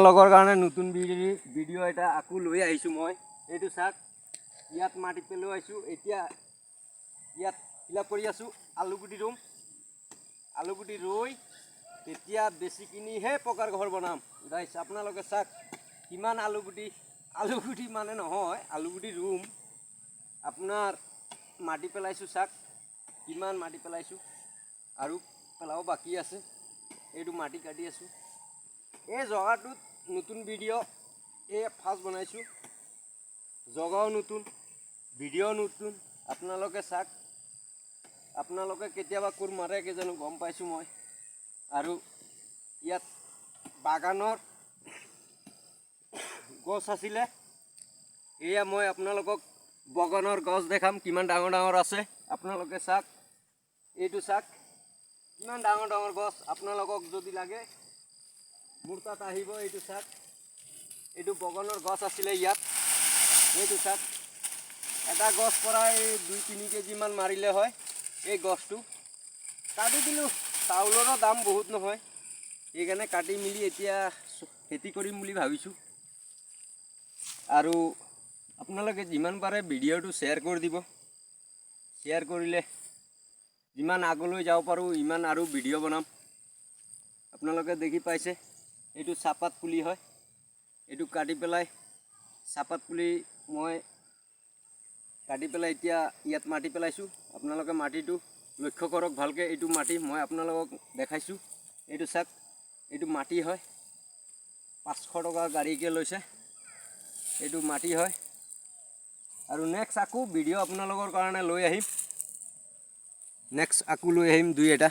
লগৰ কাৰণে নতুন ভিডিঅ' এটা আকৌ লৈ আহিছোঁ মই। এইটো চাওক, ইয়াত মাটি পেলাই আহিছোঁ। এতিয়া ইয়াত ফিলাপ কৰি আছোঁ। আলুগুটি ৰুম, আলুগুটি ৰুই তেতিয়া বেছিকিনিহে পকাৰ ঘৰ বনাম। গাইছ আপোনালোকে চাওক কিমান আলুগুটি মানে নহয়, আলুগুটি ৰুম আপোনাৰ মাটি পেলাইছোঁ। চাওক কিমান মাটি পেলাইছোঁ আৰু পেলাব বাকী আছে। এইটো মাটি কাটি আছোঁ। এই জগাটোত নতুন ভিডিঅ' ফাৰ্ষ্ট বনাইছোঁ। জগাও নতুন, ভিডিঅ' নতুন। আপোনালোকে চাওক, আপোনালোকে কেতিয়াবা কোৰ মাৰে কি জানো গম পাইছোঁ মই। আৰু ইয়াত বাগানৰ গছ আছিলে, এয়া মই আপোনালোকক বাগানৰ গছ দেখাম কিমান ডাঙৰ ডাঙৰ আছে। আপোনালোকে চাওক, এইটো চাওক কিমান ডাঙৰ ডাঙৰ গছ। আপোনালোকক যদি লাগে মোৰ তাত আহিব। এইটো চাওক, এইটো বাগানৰ গছ আছিলে ইয়াত। এইটো চাওক, এটা গছ পৰাই 2-3 কেজিমান মাৰিলে হয়। এই গছটো কাটি দিলোঁ। চাউলৰো দাম বহুত নহয়, সেইকাৰণে কাটি মেলি এতিয়া খেতি কৰিম বুলি ভাবিছোঁ। আৰু আপোনালোকে যিমান পাৰে ভিডিঅ'টো শ্বেয়াৰ কৰি দিব। শ্বেয়াৰ কৰিলে যিমান আগলৈ যাব পাৰোঁ ইমান আৰু ভিডিঅ' বনাম। আপোনালোকে দেখি পাইছে এইটো চাহপাত পুলি হয়। এইটো কাটি পেলাই চাহপাত পুলি মই কাটি পেলাই এতিয়া ইয়াত মাটি পেলাইছোঁ। আপোনালোকে মাটিটো লক্ষ্য কৰক ভালকৈ। এইটো মাটি মই আপোনালোকক দেখাইছোঁ। এইটো চাওক, এইটো মাটি হয়। 500 টকা গাড়ীকৈ লৈছে। এইটো মাটি হয়। আৰু নেক্সট আকৌ ভিডিঅ' আপোনালোকৰ কাৰণে লৈ আহিম। 2 এটা।